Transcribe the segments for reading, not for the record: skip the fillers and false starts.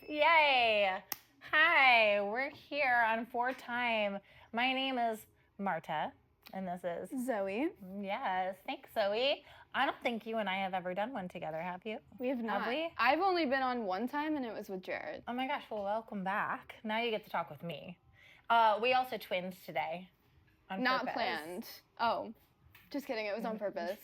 Yay! Hi, we're here on 4 Time. My name is Marta, and this is Zoe. Yes, thanks, Zoe. I don't think you and I have ever done one together, have you? We have not. Have we? I've only been on one time, and it was with Jared. Oh my gosh, well, welcome back. Now you get to talk with me. We also twinned today. Not planned. Oh, just kidding. It was on purpose.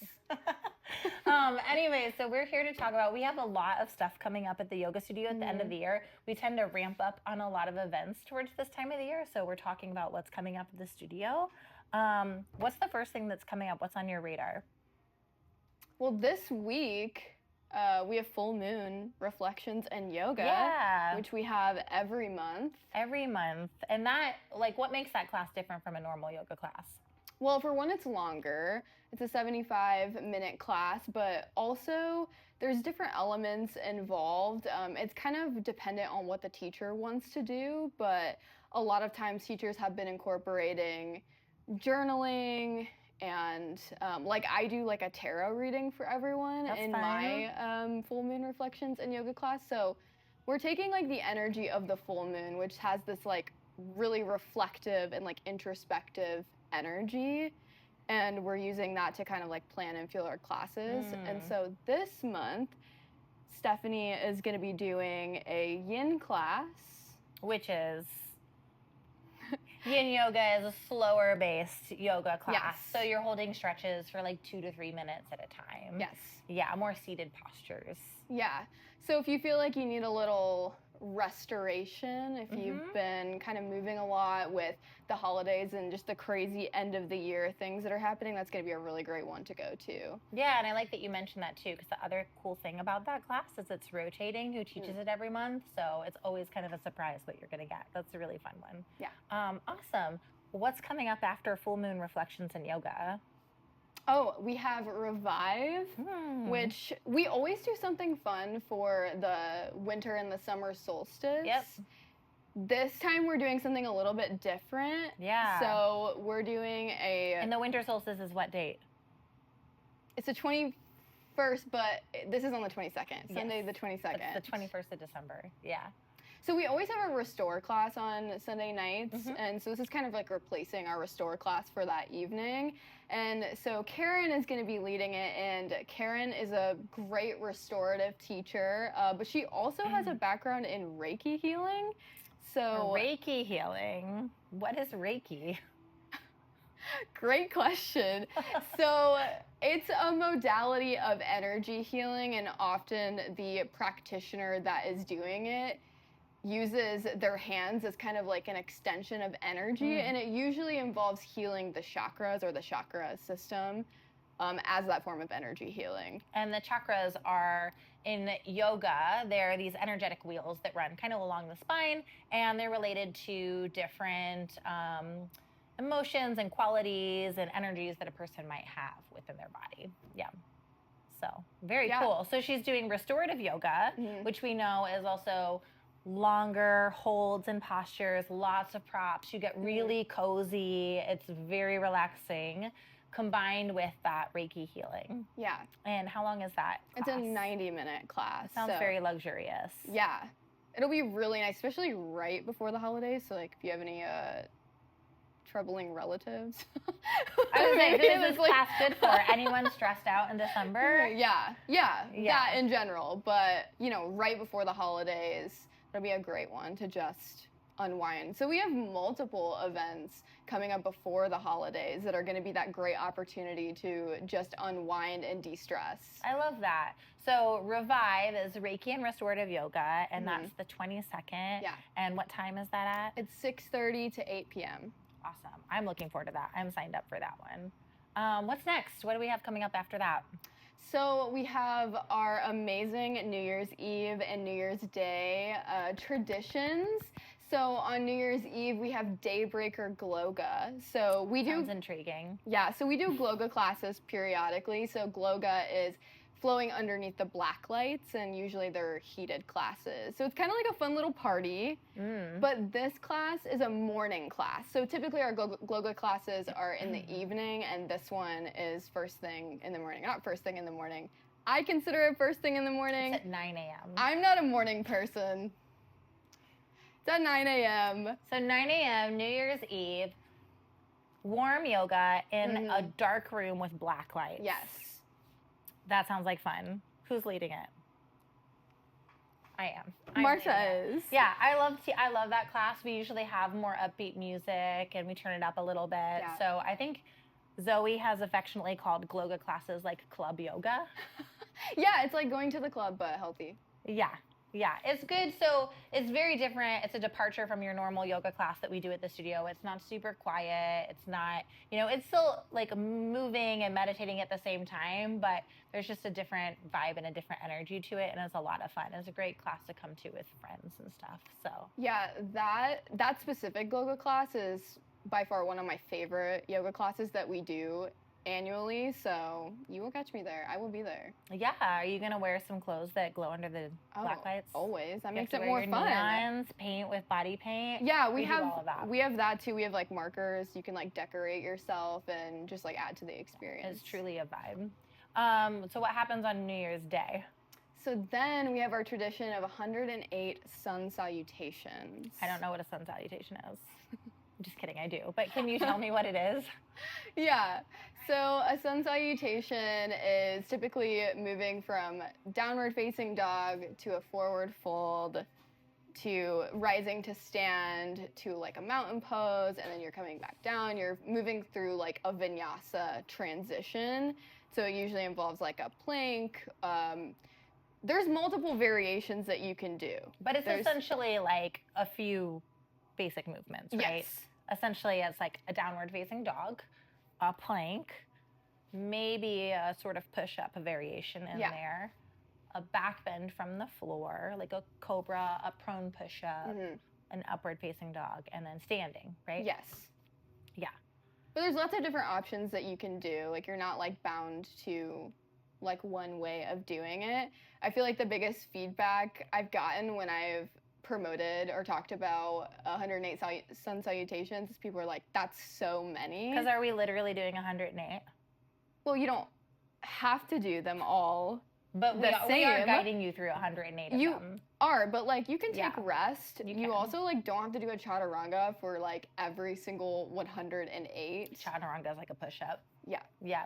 Anyway, so we're here to talk about, we have a lot of stuff coming up at the yoga studio at the end of the year. We tend to ramp up on a lot of events towards this time of the year. So we're talking about what's coming up at the studio. What's the first thing that's coming up? What's on your radar? Well, this week, we have full moon reflections and yoga, which we have every month. Every month. And that, like, what makes that class different from a normal yoga class? Well, for one, it's longer. It's a 75-minute class, but also there's different elements involved. It's kind of dependent on what the teacher wants to do, but a lot of times teachers have been incorporating journaling and like I do like a tarot reading for everyone my full moon reflections and yoga class. So we're taking like the energy of the full moon, which has this like really reflective and like introspective energy, and we're using that to kind of like plan and feel our classes. And so this month Stephanie is going to be doing a yin class, which is yin yoga is a slower based yoga class. Yes. So you're holding stretches for like 2 to 3 minutes at a time. Yes. Yeah, more seated postures. Yeah. So if you feel like you need a little restoration, if you've been kind of moving a lot with the holidays and just the crazy end of the year things that are happening, that's going to be a really great one to go to. Yeah, and I like that you mentioned that too, because the other cool thing about that class is it's rotating who teaches it every month, so it's always kind of a surprise what you're going to get. That's a really fun one. Yeah. Awesome. What's coming up after full moon reflections and yoga? Oh, we have Revive, which we always do something fun for the winter and the summer solstice. Yep. This time we're doing something a little bit different. Yeah. So we're doing And the winter solstice is what date? It's the 21st, but this is on the 22nd. Sunday the 22nd. It's the 21st of December. Yeah. So we always have a restore class on Sunday nights, and so this is kind of like replacing our restore class for that evening. And so Karen is going to be leading it, and Karen is a great restorative teacher, but she also has a background in Reiki healing. So Reiki healing. What is Reiki? Great question. So it's a modality of energy healing, and often the practitioner that is doing it uses their hands as kind of like an extension of energy, and it usually involves healing the chakras or the chakra system as that form of energy healing. And the chakras are, in yoga, they're these energetic wheels that run kind of along the spine, and they're related to different emotions and qualities and energies that a person might have within their body. Yeah. So very cool. So she's doing restorative yoga, which we know is also longer holds and postures, lots of props. You get really cozy. It's very relaxing, combined with that Reiki healing. Yeah. And how long is that class? It's a 90-minute class. Sounds very luxurious. Yeah. It'll be really nice, especially right before the holidays. So like if you have any troubling relatives. I was saying, is this class good for anyone stressed out in December? Yeah, that in general. But, you know, right before the holidays, it'll be a great one to just unwind. So we have multiple events coming up before the holidays that are going to be that great opportunity to just unwind and de-stress. I love that. So Revive is Reiki and restorative yoga, and that's the 22nd. Yeah. And what time is that at? It's 6:30 to 8 p.m. Awesome. I'm looking forward to that. I'm signed up for that one. What's next? What do we have coming up after that? So we have our amazing New Year's Eve and New Year's Day traditions. So on New Year's Eve, we have Daybreaker Gloga. So we do... Sounds intriguing. Yeah, so we do Gloga classes periodically. So Gloga is flowing underneath the black lights, and usually they're heated classes. So it's kind of like a fun little party, but this class is a morning class. So typically our Gloga classes are in the evening, and this one is first thing in the morning. Not first thing in the morning. I consider it first thing in the morning. It's at 9 a.m. I'm not a morning person. It's at 9 a.m. So 9 a.m., New Year's Eve, warm yoga in a dark room with black lights. Yes. That sounds like fun. Who's leading it? I am. I'm Marta leading it. is. Yeah, I love that class. We usually have more upbeat music and we turn it up a little bit. Yeah. So I think Zoe has affectionately called Gloga classes like club yoga. Yeah, it's like going to the club, but healthy. Yeah, it's good. So it's very different. It's a departure from your normal yoga class that we do at the studio. It's not super quiet. It's not, it's still like moving and meditating at the same time, but there's just a different vibe and a different energy to it. And it's a lot of fun. It's a great class to come to with friends and stuff. So yeah, that specific yoga class is by far one of my favorite yoga classes that we do annually, so you will catch me there. I will be there. Yeah, are you gonna wear some clothes that glow under the black lights? Always. That You makes have to it more wear your fun. neons, paint with body paint. Yeah, we have all of that. We have that too. We have like markers. You can like decorate yourself and just like add to the experience. It's truly a vibe. So what happens on New Year's Day? So then we have our tradition of 108 sun salutations. I don't know what a sun salutation is. I'm just kidding, I do. But can you tell me what it is? Yeah. So a sun salutation is typically moving from downward facing dog to a forward fold to rising to stand to like a mountain pose, and then you're coming back down. You're moving through like a vinyasa transition. So it usually involves like a plank. There's multiple variations that you can do. But it's essentially like a few basic movements, right? Yes. Essentially, it's like a downward facing dog, a plank, maybe a sort of push-up variation in there, a back bend from the floor, like a cobra, a prone push-up, an upward facing dog, and then standing, right? Yes. Yeah. But there's lots of different options that you can do. Like you're not like bound to like one way of doing it. I feel like the biggest feedback I've gotten when I've promoted or talked about 108 sun salutations is people are like, that's so many. Because are we literally doing 108? Well, you don't have to do them all. But we are guiding you through 108 of them. You are, but like you can take rest. You also like don't have to do a chaturanga for like every single 108. Chaturanga is like a push-up. Yeah. Yeah.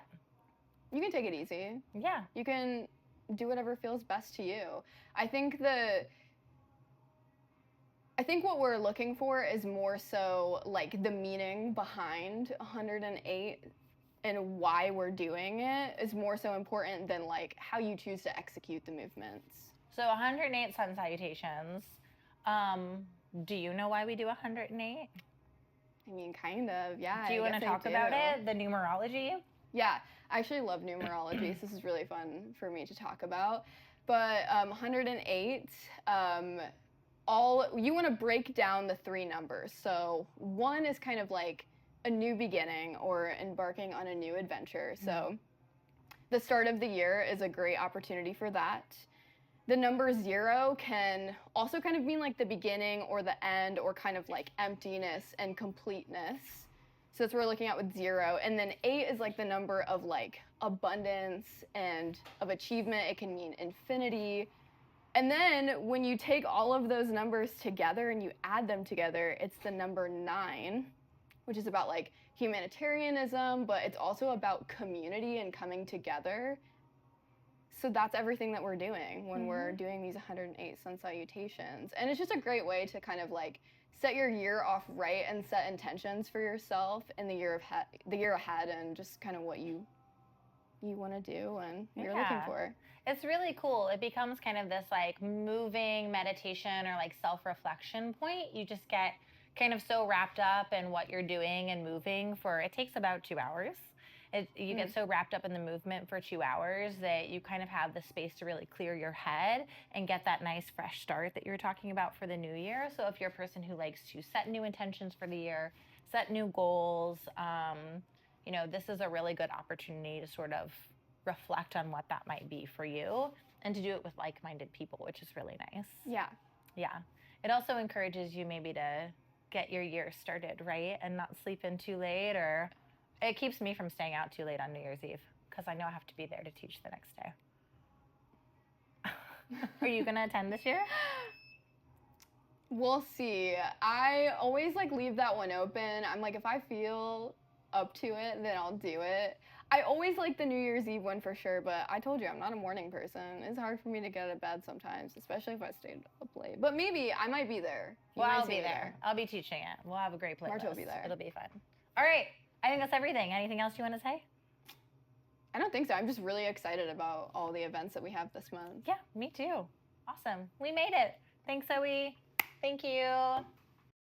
You can take it easy. Yeah. You can do whatever feels best to you. I think what we're looking for is more so like the meaning behind 108 and why we're doing it is more so important than like how you choose to execute the movements. So 108 sun salutations. Do you know why we do 108? I mean, kind of, yeah. Do you want to talk about it, the numerology? Yeah, I actually love numerology, so this is really fun for me to talk about. But 108, you want to break down the three numbers. So 1 is kind of like a new beginning or embarking on a new adventure. So the start of the year is a great opportunity for that. The number 0 can also kind of mean like the beginning or the end or kind of like emptiness and completeness. So that's what we're looking at with 0. And then 8 is like the number of like abundance and of achievement. It can mean infinity. And then when you take all of those numbers together and you add them together, it's the number 9, which is about like humanitarianism, but it's also about community and coming together. So that's everything that we're doing when we're doing these 108 sun salutations. And it's just a great way to kind of like set your year off right and set intentions for yourself in the year ahead and just kind of what you want to do and you're looking for. It's really cool. It becomes kind of this like moving meditation or like self-reflection point. You just get kind of so wrapped up in what you're doing and moving for, it takes about 2 hours. You get so wrapped up in the movement for 2 hours that you kind of have the space to really clear your head and get that nice fresh start that you're talking about for the new year. So if you're a person who likes to set new intentions for the year, set new goals, this is a really good opportunity to sort of reflect on what that might be for you and to do it with like-minded people, which is really nice. Yeah. Yeah. It also encourages you maybe to get your year started, right? And not sleep in too late, or it keeps me from staying out too late on New Year's Eve because I know I have to be there to teach the next day. Are you going to attend this year? We'll see. I always like leave that one open. I'm like, if I feel up to it, then I'll do it. I always like the New Year's Eve one for sure, but I told you I'm not a morning person. It's hard for me to get out of bed sometimes, especially if I stayed up late. But maybe I might be there. You Well, might I'll see be me there. I'll be teaching it. We'll have a great playlist. Marta will be there. It'll be fun. All right. I think that's everything. Anything else you want to say? I don't think so. I'm just really excited about all the events that we have this month. Yeah, me too. Awesome. We made it. Thanks, Zoe. Thank you.